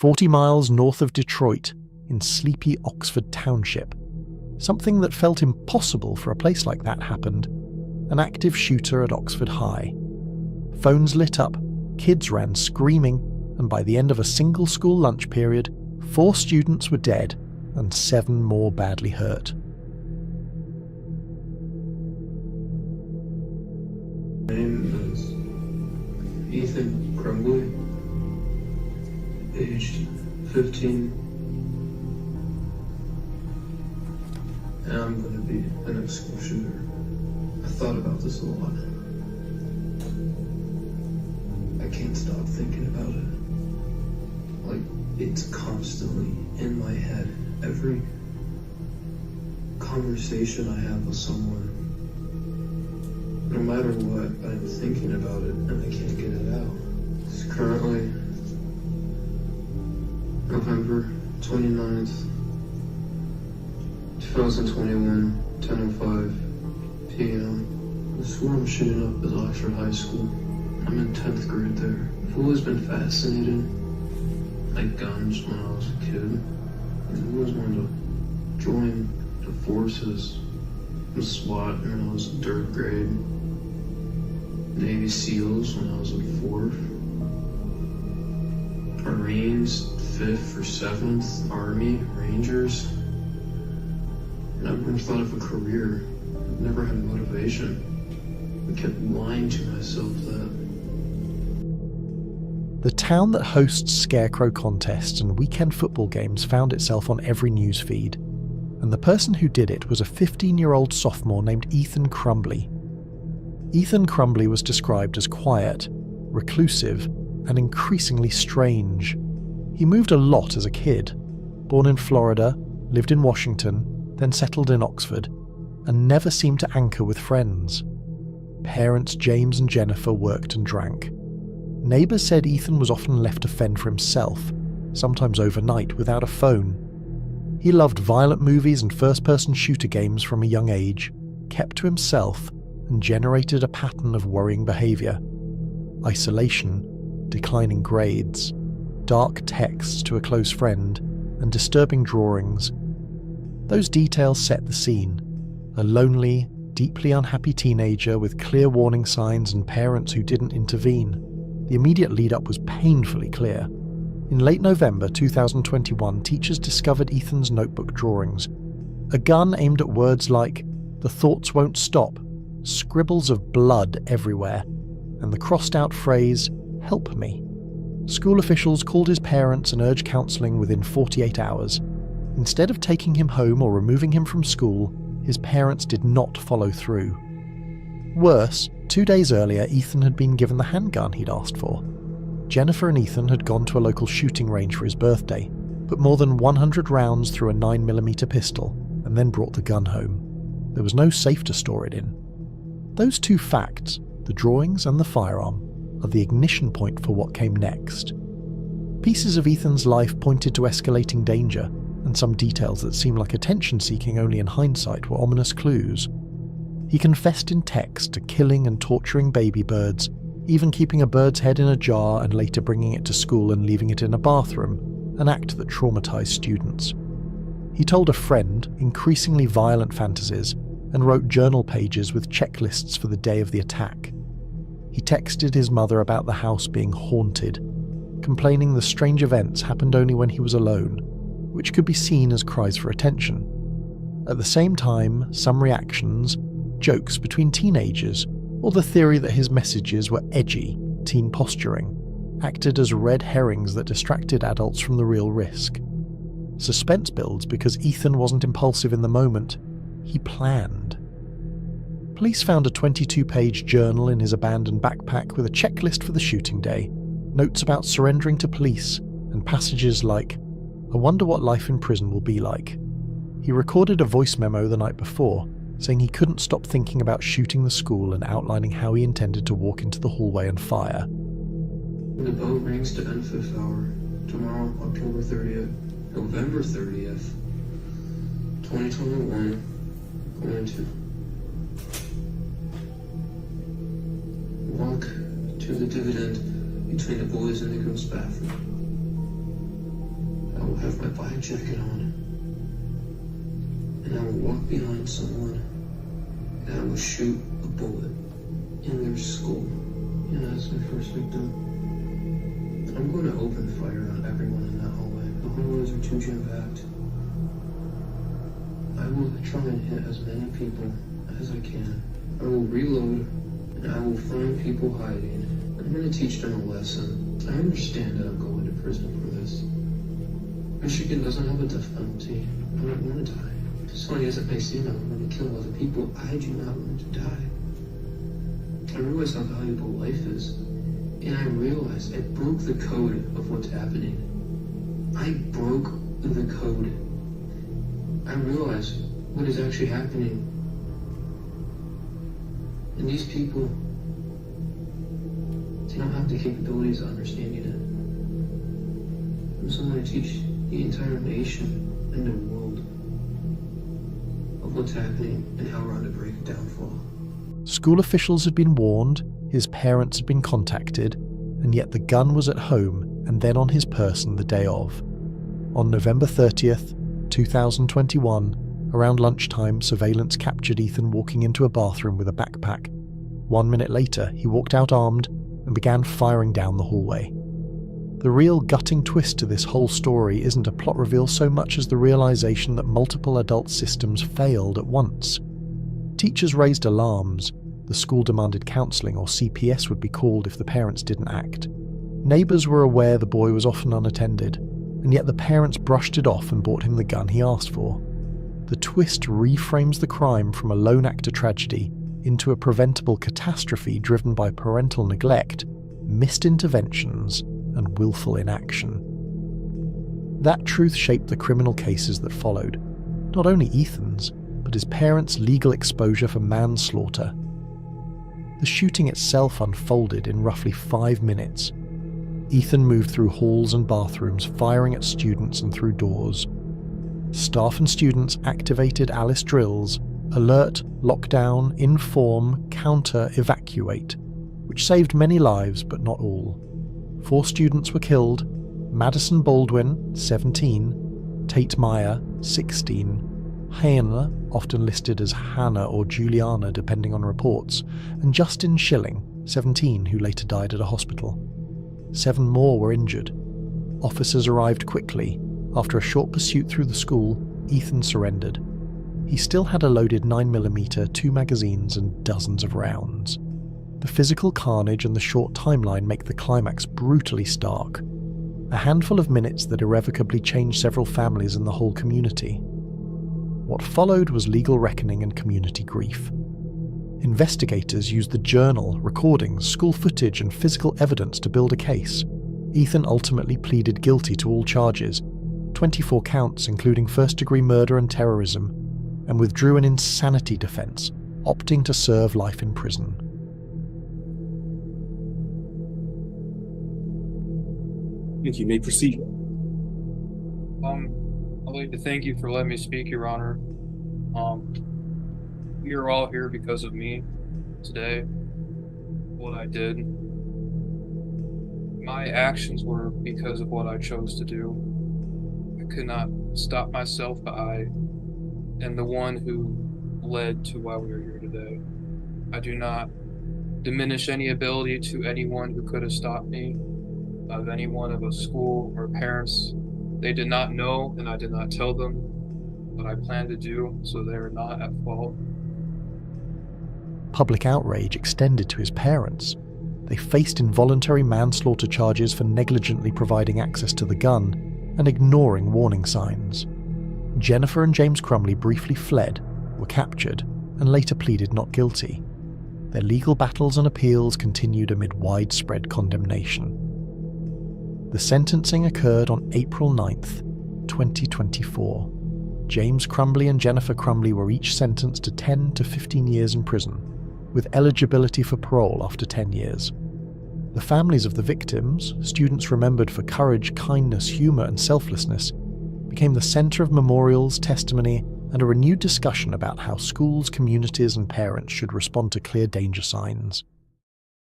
40 miles north of Detroit, in sleepy Oxford Township. Something that felt impossible for a place like that happened. An active shooter at Oxford High. Phones lit up, kids ran screaming, and by the end of a single school lunch period, 4 students were dead and 7 more badly hurt. My name is Ethan Crumbley, aged 15, and I'm going to be an school shooter. I thought about this a lot. I can't stop thinking about it. Like, it's constantly in my head. Every conversation I have with someone, no matter what, I'm thinking about it and I can't get it out. It's currently November 29th, 2021, 10:05 p.m. The school I'm shooting up is Oxford High School. I'm in 10th grade there. I've always been fascinated by guns when I was a kid. I always wanted to join the forces in SWAT when I was in 3rd grade. Navy SEALs when I was in 4th. Marines, 5th or 7th. Army, Rangers. I never thought of a career. I never had motivation. I kept lying to myself that. The town that hosts scarecrow contests and weekend football games found itself on every news feed, and the person who did it was a 15-year-old sophomore named Ethan Crumbley. Ethan Crumbley was described as quiet, reclusive, and increasingly strange. He moved a lot as a kid. Born in Florida, lived in Washington, then settled in Oxford, and never seemed to anchor with friends. Parents James and Jennifer worked and drank. Neighbours said Ethan was often left to fend for himself, sometimes overnight without a phone. He loved violent movies and first-person shooter games from a young age, kept to himself, and generated a pattern of worrying behaviour. Isolation, declining grades, dark texts to a close friend, and disturbing drawings. Those details set the scene. A lonely, deeply unhappy teenager with clear warning signs and parents who didn't intervene. The immediate lead-up was painfully clear. In late November 2021, teachers discovered Ethan's notebook drawings. A gun aimed at words like, "The thoughts won't stop," scribbles of blood everywhere, and the crossed-out phrase, "Help me." School officials called his parents and urged counselling within 48 hours. Instead of taking him home or removing him from school, his parents did not follow through. Worse, 2 days earlier, Ethan had been given the handgun he'd asked for. Jennifer and Ethan had gone to a local shooting range for his birthday, put more than 100 rounds through a 9mm pistol, and then brought the gun home. There was no safe to store it in. Those 2 facts, the drawings and the firearm, are the ignition point for what came next. Pieces of Ethan's life pointed to escalating danger, and some details that seemed like attention-seeking only in hindsight were ominous clues. He confessed in text to killing and torturing baby birds, even keeping a bird's head in a jar and later bringing it to school and leaving it in a bathroom, an act that traumatized students. He told a friend increasingly violent fantasies and wrote journal pages with checklists for the day of the attack. He texted his mother about the house being haunted, complaining the strange events happened only when he was alone, which could be seen as cries for attention. At the same time, some reactions, jokes between teenagers, or the theory that his messages were edgy, teen posturing, acted as red herrings that distracted adults from the real risk. Suspense builds because Ethan wasn't impulsive in the moment, he planned. Police found a 22-page journal in his abandoned backpack with a checklist for the shooting day, notes about surrendering to police, and passages like, "I wonder what life in prison will be like." He recorded a voice memo the night before, saying he couldn't stop thinking about shooting the school and outlining how he intended to walk into the hallway and fire. The bell rings to end 5th hour, tomorrow, October 30th, November 30th, 2021, going to walk to the dividend between the boys and the girls' bathroom. my bike jacket on, and I will walk behind someone, and I will shoot a bullet in their skull. Yeah, that's my first victim. I'm going to open fire on everyone in that hallway. The hallways are too jam-packed. I will try and hit as many people as I can. I will reload, and I will find people hiding. I'm going to teach them a lesson. I understand that I'm going to prison for this. Michigan doesn't have a death penalty. I don't want to die. As funny as it may seem, I'm going to kill other people. I do not want to die. I realize how valuable life is. And I realized I broke the code of what's happening. I broke the code. I realized what is actually happening. And these people, they don't have the capabilities of understanding it. And so I'm going to teach the entire nation and the world of what's happening and how we're on the brink of downfall. School officials had been warned, his parents had been contacted, and yet the gun was at home and then on his person the day of. On November 30th, 2021, around lunchtime, surveillance captured Ethan walking into a bathroom with a backpack. 1 minute later, he walked out armed and began firing down the hallway. The real gutting twist to this whole story isn't a plot reveal so much as the realization that multiple adult systems failed at once. Teachers raised alarms. The school demanded counselling, or CPS would be called if the parents didn't act. Neighbours were aware the boy was often unattended, and yet the parents brushed it off and bought him the gun he asked for. The twist reframes the crime from a lone actor tragedy into a preventable catastrophe driven by parental neglect, missed interventions, and willful inaction. That truth shaped the criminal cases that followed, not only Ethan's, but his parents' legal exposure for manslaughter. The shooting itself unfolded in roughly 5 minutes. Ethan moved through halls and bathrooms, firing at students and through doors. Staff and students activated Alice drills: alert, lockdown, inform, counter, evacuate, which saved many lives but not all. 4 students were killed: Madison Baldwin, 17, Tate Meyer, 16, Hannah, often listed as Hannah or Juliana depending on reports, and Justin Schilling, 17, who later died at a hospital. 7 more were injured. Officers arrived quickly. After a short pursuit through the school, Ethan surrendered. He still had a loaded 9mm, 2 magazines, and dozens of rounds. The physical carnage and the short timeline make the climax brutally stark. A handful of minutes that irrevocably changed several families and the whole community. What followed was legal reckoning and community grief. Investigators used the journal, recordings, school footage, and physical evidence to build a case. Ethan ultimately pleaded guilty to all charges, 24 counts including first-degree murder and terrorism, and withdrew an insanity defense, opting to serve life in prison. You may proceed. I'd like to thank you for letting me speak, Your Honor. We are all here because of me today, what I did. My actions were because of what I chose to do. I could not stop myself, but I am the one who led to why we are here today. I do not diminish any ability to anyone who could have stopped me, of anyone of a school or parents. They did not know, and I did not tell them what I planned to do, so they are not at fault. Public outrage extended to his parents. They faced involuntary manslaughter charges for negligently providing access to the gun and ignoring warning signs. Jennifer and James Crumbley briefly fled, were captured, and later pleaded not guilty. Their legal battles and appeals continued amid widespread condemnation. The sentencing occurred on April 9th, 2024. James Crumbley and Jennifer Crumbley were each sentenced to 10 to 15 years in prison, with eligibility for parole after 10 years. The families of the victims, students remembered for courage, kindness, humour and selflessness, became the centre of memorials, testimony, and a renewed discussion about how schools, communities and parents should respond to clear danger signs.